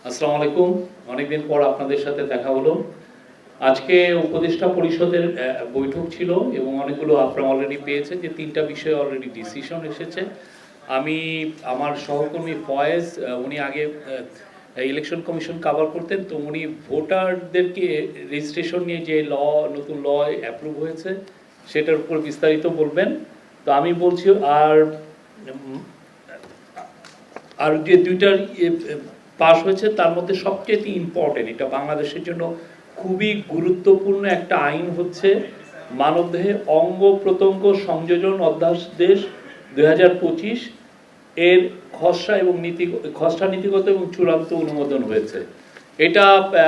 আসসালামু আলাইকুম। অনেকদিন পর আপনাদের সাথে দেখা হলো। আজকে উপদেষ্টা পরিষদের বৈঠক ছিল এবং অনেকগুলো আপনারা অলরেডি পেয়েছেন যে ৩টা বিষয়ে অলরেডি ডিসিশন এসেছে। আমি আমার সহকর্মী ফয়েজ উনি আগে ইলেকশন কমিশন কভার করতেন, তো উনি ভোটারদেরকে রেজিস্ট্রেশন নিয়ে যে নতুন ল অ্যাপ্রুভ হয়েছে সেটার উপর বিস্তারিত বলবেন। তো আমি বলছি আর যে দুইটার পাস হয়েছে তার মধ্যে সবচেয়ে ইম্পর্টেন্ট, এটা বাংলাদেশের জন্য খুবই গুরুত্বপূর্ণ একটা আইন হচ্ছে মানবদেহে অঙ্গ প্রত্যঙ্গ সংযোজন অধ্যাদেশ 2025 এর খসড়া নীতিগত এবং চূড়ান্ত অনুমোদন হয়েছে। এটা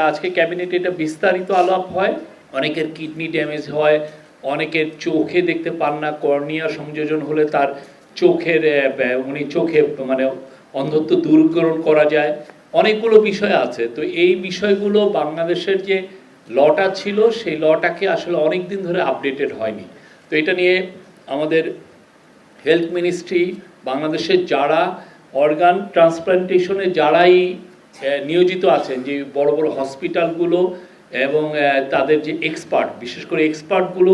আজকে ক্যাবিনেটে এটা বিস্তারিত আলাপ হয়। অনেকের কিডনি ড্যামেজ হয়, অনেকের চোখে দেখতে পান না, কর্নিয়া সংযোজন হলে তার চোখের চোখে মানে অন্ধত্ব দূরীকরণ করা যায়, অনেকগুলো বিষয় আছে। তো এই বিষয়গুলো বাংলাদেশের যে লটা ছিল সেই লটাকে আসলে অনেক দিন ধরে আপডেটেড হয়নি। তো এটা নিয়ে আমাদের হেলথ মিনিস্ট্রি, বাংলাদেশের যারা অর্গান ট্রান্সপ্লান্টেশনে যারাই নিয়োজিত আছেন, যে বড় বড় হসপিটালগুলো এবং তাদের যে এক্সপার্ট, বিশেষ করে এক্সপার্টগুলো,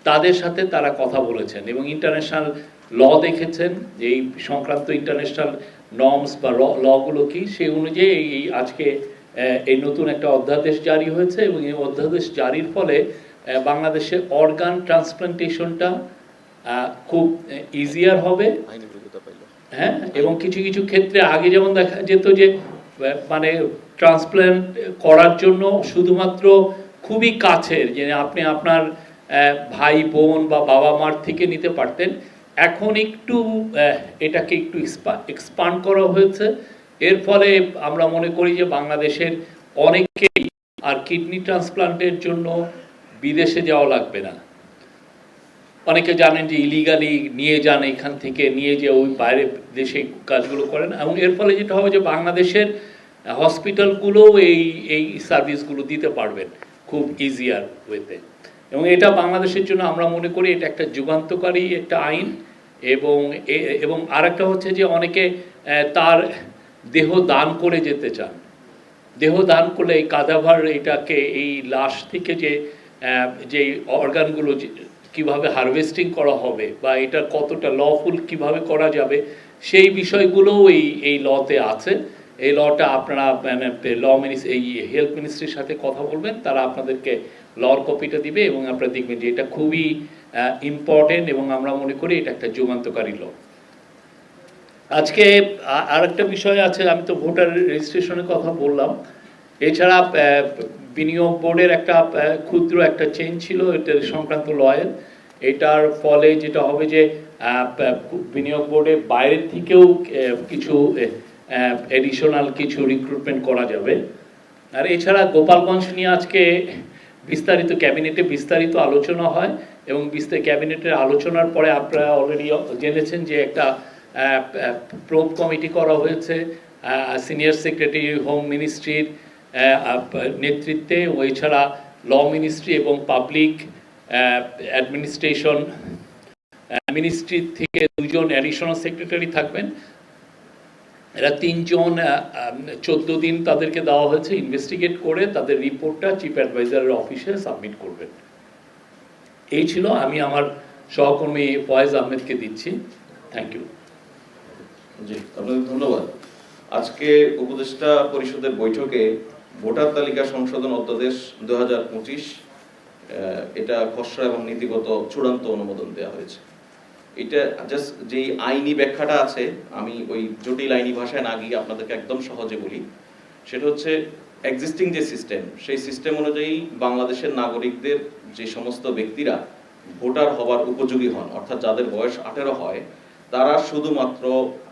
তাদের সাথে তারা কথা বলেছেন এবং ইন্টারন্যাশনাল ল দেখেছেন যে এই সংক্রান্ত ইন্টারন্যাশনাল নর্মস বা লগুলো কি, সেই অনুযায়ী এই আজকে এই নতুন একটা অধ্যাদেশ জারি হয়েছে এবং এই অধ্যাদেশ জারির ফলে বাংলাদেশে অর্গান ট্রান্সপ্লান্টেশনটা খুব ইজিয়ার হবে। হ্যাঁ, এবং কিছু কিছু ক্ষেত্রে আগে যেমন দেখা যেত যে মানে ট্রান্সপ্লান্ট করার জন্য শুধুমাত্র খুবই কাছের, যে আপনি আপনার ভাই বোন বা বাবা মার থেকে নিতে পারতেন, এখন একটু এটাকে একটু এক্সপান্ড করা হয়েছে। এর ফলে আমরা মনে করি যে বাংলাদেশের অনেকেই আর কিডনি ট্রান্সপ্লান্টের জন্য বিদেশে যাওয়া লাগবে না। অনেকে জানেন যে ইলিগালি নিয়ে যান, এখান থেকে নিয়ে যে ওই বাইরে দেশে কাজগুলো করেন, এবং এর ফলে যেটা হবে যে বাংলাদেশের হসপিটালগুলোও এই সার্ভিসগুলো দিতে পারবেন খুব ইজিয়ার ওয়েতে। এবং এটা বাংলাদেশের জন্য আমরা মনে করি এটা একটা যুগান্তকারী একটা আইন। এবং আরেকটা হচ্ছে যে অনেকে তার দেহ দান করে যেতে চান। দেহ দান করলে এই কাদাভার এটাকে এই লাশ থেকে যে অর্গানগুলো কিভাবে হারভেস্টিং করা হবে বা এটা কতটা লফুল কিভাবে করা যাবে, সেই বিষয়গুলোও এই লতে আছে। এই লটা আপনারা এই হেলথ মিনিস্ট্রির সাথে কথা বলবেন, তারা আপনাদেরকে লর কপিটা দিবে এবং আপনারা দেখবেন যে এটা খুবই ইম্পর্টেন্ট এবং আমরা মনে করি এটা একটা যুগান্তকারী ল। আজকে আর একটা বিষয় আছে, আমি তো ভোটার রেজিস্ট্রেশনের কথা বললাম, এছাড়া বিনিয়োগ বোর্ডের একটা ক্ষুদ্র একটা চেঞ্জ ছিল এটার সংক্রান্ত লয়ের। এটার ফলে যেটা হবে যে বিনিয়োগ বোর্ডের বাইরের থেকেও কিছু এডিশনাল কিছু রিক্রুটমেন্ট করা যাবে। আর এছাড়া গোপালগঞ্জ নিয়ে আজকে বিস্তারিত ক্যাবিনেটে বিস্তারিত আলোচনা হয় এবং ক্যাবিনেটের আলোচনার পরে আপনারা অলরেডি জেনেছেন যে একটা প্রোব কমিটি করা হয়েছে সিনিয়র সেক্রেটারি হোম মিনিস্ট্রির নেতৃত্বে, এছাড়া ল মিনিস্ট্রি এবং পাবলিক অ্যাডমিনিস্ট্রেশন মিনিস্ট্রি থেকে 2জন অ্যাডিশনাল সেক্রেটারি থাকবেন। এরা 3জন 14 দিন তাদেরকে দেওয়া হয়েছে ইনভেস্টিগেট করে তাদের রিপোর্টটা চিফ অ্যাডভাইজারের অফিসে সাবমিট করবেন। এই ছিল, আমি আমার সহকর্মী ফয়েজ আহমেদকে দিচ্ছি। Thank you. জি, আপনাদের ধন্যবাদ। আজকে উপদেষ্টা পরিষদের বৈঠকে ভোটার তালিকা সংশোধন অধ্যাদেশ 2025 এটা খসড়া এবং নীতিগত চূড়ান্ত অনুমোদন দেওয়া হয়েছে। এটা জাস্ট যেই আইনি ব্যাখ্যাটা আছে, আমি ওই জটিল আইনি ভাষায় না গিয়ে আপনাদেরকে একদম সহজে বলি। সেটা হচ্ছে এক্সিস্টিং যে সিস্টেম, সেই সিস্টেম অনুযায়ী বাংলাদেশের নাগরিকদের যে সমস্ত ব্যক্তিরা ভোটার হবার উপযোগী হন, অর্থাৎ যাদের বয়স 18 হয়, তারা শুধুমাত্র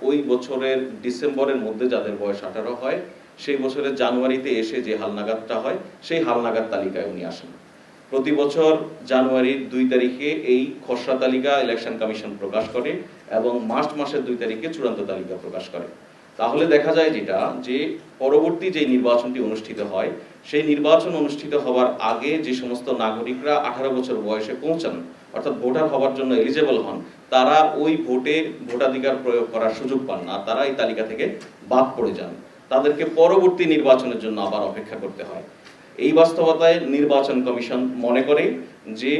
ওই বছরের ডিসেম্বরের মধ্যে যাদের বয়স 18 হয়, সেই বছরের জানুয়ারিতে এসে যে হালনাগাদটা হয়, সেই হালনাগাদ তালিকায় উনি আসেন। প্রতি বছর জানুয়ারির 2 তারিখে এই খসড়া তালিকা ইলেকশন কমিশন প্রকাশ করে এবং মার্চ মাসের 2 তারিখে চূড়ান্ত তালিকা প্রকাশ করে। তাহলে দেখা যায় যেটা, যে পরবর্তী যে নির্বাচনটি অনুষ্ঠিত হয়, সেই নির্বাচন অনুষ্ঠিত হওয়ার আগে যে সমস্ত নাগরিকরা 18 বছর বয়সে পৌঁছান, অর্থাৎ ভোটার হওয়ার জন্য এলিজেবল হন, তারা ওই ভোটে ভোটাধিকার প্রয়োগ করার সুযোগ পান না, তারা এই তালিকা থেকে বাদ পড়ে যান। তাদেরকে পরবর্তী নির্বাচনের জন্য আবার অপেক্ষা করতে হয়। এই বাস্তবতায় নির্বাচন কমিশন মনে করে যে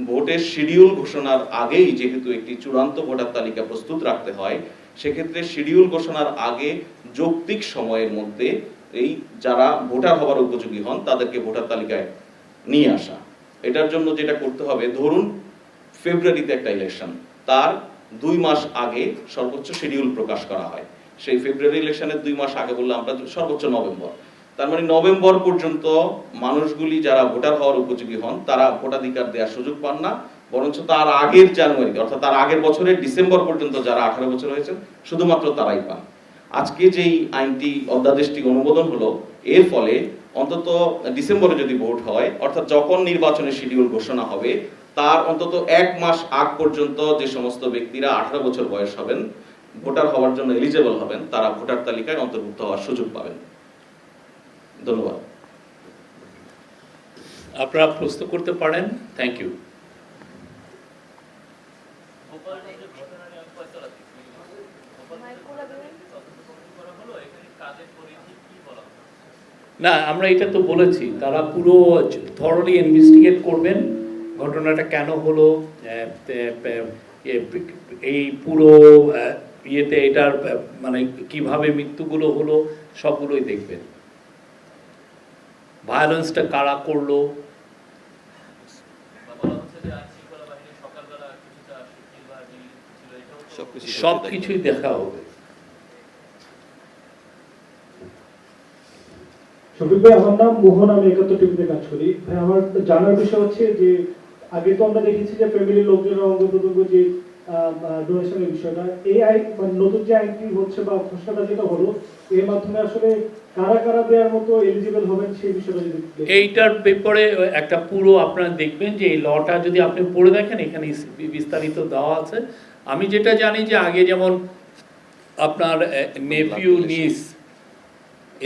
ভোটের শিডিউল ঘোষণার আগেই যেহেতু একটি চূড়ান্ত ভোটার তালিকা প্রস্তুত রাখতে হয়, সেক্ষেত্রে শিডিউল ঘোষণার আগে যৌক্তিক সময়ের মধ্যে এই যারা ভোটার হওয়ার উপযোগী হন তাদেরকে ভোটার তালিকায় নিয়ে আসা। এটার জন্য যেটা করতে হবে, ধরুন ফেব্রুয়ারিতে একটা ইলেকশন, তার 2 মাস আগে সর্বোচ্চ শিডিউল প্রকাশ করা হয়। সেই ফেব্রুয়ারি ইলেকশনের 2 মাস আগে বললে আমরা সর্বোচ্চ নভেম্বর, তার মানে নভেম্বর পর্যন্ত মানুষগুলি যারা ভোটার হওয়ার উপযোগী হন তারা ভোটাধিকার দেওয়ার সুযোগ পান না, বরঞ্চ তার আগের জানুয়ারি অর্থাৎ তার আগের বছরের ডিসেম্বর পর্যন্ত যারা 18 বছর হয়েছেন শুধুমাত্র তারাই পান। আজকে যেই আইনটি অধ্যাদেশটি অনুমোদন হলো, এর ফলে অন্তত ডিসেম্বরে যদি ভোট হয়, অর্থাৎ যখন নির্বাচনের শিডিউল ঘোষণা হবে তার অন্তত 1 মাস আগ পর্যন্ত যে সমস্ত ব্যক্তিরা 18 বছর বয়স হবেন, ভোটার হওয়ার জন্য এলিজেবল হবেন, তারা ভোটার তালিকায় অন্তর্ভুক্ত হওয়ার সুযোগ পাবেন। ধন্যবাদ। আপনারা প্রশ্ন করতে পারেন। Thank you. না, আমরা এটা তো বলেছি, তারা পুরো থরলি ইনভেস্টিগেট করবেন ঘটনাটা কেন হলো, এই পুরো ইয়েতে এটার মানে কিভাবে মৃত্যুগুলো হলো সবগুলোই দেখবেন, ভায়োলেন্সটা কারা করলো। সবকিছুই দেখা হবে। শফিক ভাই, আমার নাম মোহন, আমি 71 টিভিতে কাজ করি। ভাই, আমার জানার বিষয় হচ্ছে যে আগে তো আমরা দেখেছি যে ফ্যামিলির লোকজনের অঙ্গ প্রত্যঙ্গ যে ডোনেশনের বিষয়টা, এই আইন মানে নতুন যে আইনটি হচ্ছে বা ঘোষণাটা যেটা হলো, এর মাধ্যমে আসলে কারা কারা দেওয়ার মতো এলিজিবল হবেন সেই বিষয়টা যদি এইটার ব্যাপারে একটা পুরো আপনারা দেখবেন যে এই লটা যদি আপনি পড়ে দেখেন এখানে বিস্তারিত দেওয়া আছে। আমি যেটা জানি যে আগে যেমন আপনার নেফিউ নিস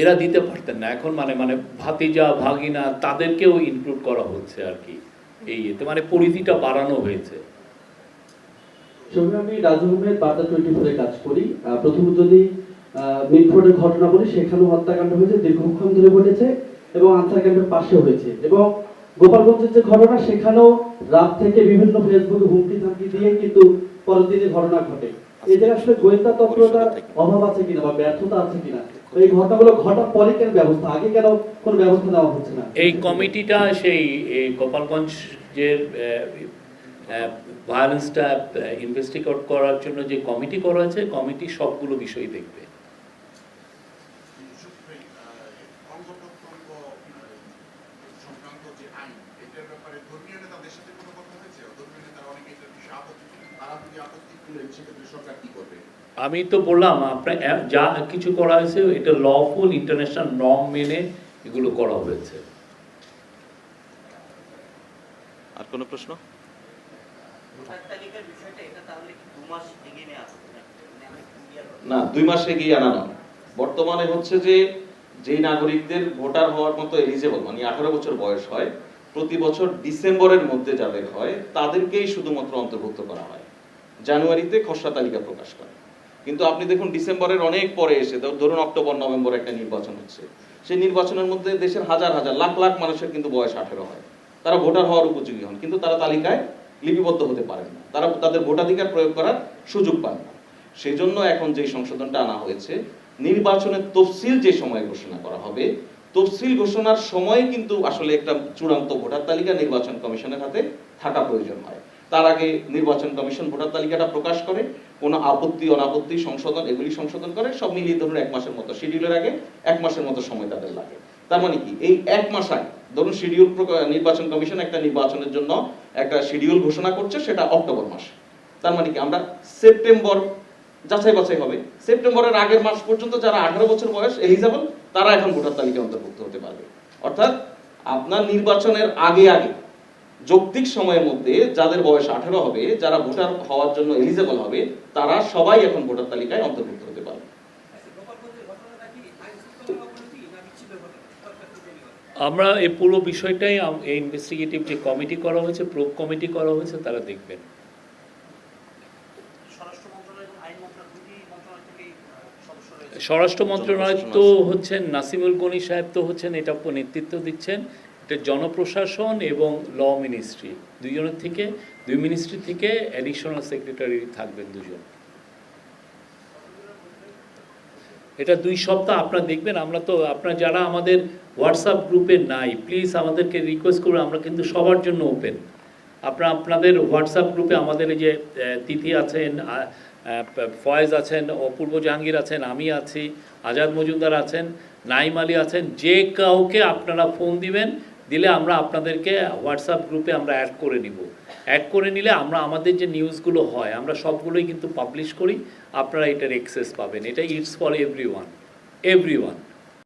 এরা দিতে পারতেন না, এখন মানে মানে ভাতিজা ভাগিনা তাদেরকেও ইনক্লুড করা হচ্ছে আর কি, এই এতে মানে পরিধিটা বাড়ানো হয়েছে। আমি রাজু আহমেদ, বার্তা 24 এ কাজ করি। প্রথমত যদি মিটফোর্ডের ঘটনা বলি, সেখানেও হত্যাকাণ্ড হয়েছে, দীর্ঘক্ষণ ধরে ঘটেছে এবং আনসার ক্যাম্পের পাশে হয়েছে। এবং গোপালগঞ্জের যে ঘটনা, সেখানেও রাত থেকে বিভিন্ন ফেসবুকে হুমকি ধামকি দিয়ে কিন্তু পরের দিনে ঘটনা ঘটে। এই জায়গায় আসলে গোয়েন্দা তৎপরতার অভাব আছে কিনা বা ব্যর্থতা আছে কিনা, এই ঘটনাগুলো ঘটার পরে কেন ব্যবস্থা, আগে কেন কোনো ব্যবস্থা নেওয়া হচ্ছে না? এই কমিটিটা সেই গোপালগঞ্জ যে ভায়োলেন্সটা ইনভেস্টিগেট করার জন্য যে কমিটি করা হয়েছে, কমিটি সবগুলো বিষয় দেখবে। আমি তো বললাম আপনার যা কিছু করা হয়েছে এটা লফুল ইন্টারন্যাশনাল নর্ম মেনে এগুলো করা হয়েছে। আর কোনো প্রশ্ন? না, 2 মাস এগিয়ে আনা নয়। বর্তমানে হচ্ছে যে যেই নাগরিকদের ভোটার হওয়ার মতো এলিজেবল মানে 18 বছর বয়স হয়, প্রতি বছর ডিসেম্বরের মধ্যে যাদের হয় তাদেরকেই শুধুমাত্র অন্তর্ভুক্ত করা হয়। জানুয়ারিতে খসড়া তালিকা প্রকাশ করে, কিন্তু আপনি দেখুন ডিসেম্বরের অনেক পরে এসে ধরুন অক্টোবর নভেম্বর একটা নির্বাচন হচ্ছে, সেই নির্বাচনের মধ্যে দেশের হাজার হাজার লাখ লাখ মানুষের কিন্তু বয়স 18 হয়, তারা ভোটার হওয়ার উপযোগী হন, কিন্তু তারা তালিকায় লিপিবদ্ধ হতে পারেন না, তারা তাদের ভোটাধিকার প্রয়োগ করার সুযোগ পান না। সেই জন্য এখন যে সংশোধনটা আনা হয়েছে, নির্বাচনের তফসিল যে সময় ঘোষণা করা হবে, তফসিল ঘোষণার সময় কিন্তু আসলে একটা চূড়ান্ত ভোটার তালিকা নির্বাচন কমিশনের হাতে থাকা প্রয়োজন হয়। তার আগে নির্বাচন কমিশন ভোটার তালিকাটা প্রকাশ করে, কোনো আপত্তি অনাপত্তি সংশোধন এগুলি সংশোধন করে, সব মিলিয়ে ধরুন 1 মাসের মতো, শিডিউলের আগে 1 মাসের মতো সময় তাদের লাগে। তার মানে কি, এই 1 মাস আগে ধরুন শিডিউল নির্বাচন কমিশন একটা নির্বাচনের জন্য একটা শিডিউল ঘোষণা করছে, সেটা অক্টোবর মাসে। তার মানে কি, আমরা সেপ্টেম্বর যাচাই বাছাই হবে, সেপ্টেম্বরের আগের মাস পর্যন্ত যারা 18 বছর বয়স এলিজেবল তারা এখন ভোটার তালিকায় অন্তর্ভুক্ত হতে পারবে। অর্থাৎ আপনার নির্বাচনের আগে আগে যৌক্তিক সময়ের মধ্যে যাদের বয়স 18 হবে, যারা ভোটার হওয়ার জন্য এলিজেবল হবে, তারা সবাই এখন ভোটার তালিকায় অন্তর্ভুক্ত হতে পারবে। আমরা এই পুরো বিষয়টাই এই ইনভেস্টিগেটিভ যে কমিটি করা হয়েছে, প্রোব কমিটি করা হয়েছে, তারা দেখবেন। স্বরাষ্ট্র মন্ত্রণালয় তো হচ্ছেন নাসিমুল গনি সাহেব, তো হচ্ছেন এটা নেতৃত্ব দিচ্ছেন। এটা জনপ্রশাসন এবং ল মিনিস্ট্রি দুজনের থেকে, দুই মিনিস্ট্রি থেকে অ্যাডিশনাল সেক্রেটারি থাকবেন দুজন। এটা 2 সপ্তাহ আপনারা দেখবেন। আমরা তো আপনারা যারা আমাদের হোয়াটসঅ্যাপ গ্রুপে নাই, প্লিজ আমাদেরকে রিকোয়েস্ট করুন, আমরা কিন্তু সবার জন্য ওপেন। আপনাদের হোয়াটসঅ্যাপ গ্রুপে আমাদের এই যে তিথি আছেন, ফয়েজ আছেন, অপূর্ব জাহাঙ্গীর আছেন, আমি আছি, আজাদ মজুমদার আছেন, নাইম আলী আছেন, যে কাউকে আপনারা ফোন দিবেন, দিলে আমরা আপনাদেরকে হোয়াটসঅ্যাপ গ্রুপে আমরা অ্যাড করে নিব। অ্যাড করে নিলে আমরা আমাদের যে নিউজগুলো হয় আমরা সবগুলোই কিন্তু পাবলিশ করি, আপনারা এটার অ্যাক্সেস পাবেন। এটা ইটস ফর এভরিওয়ান।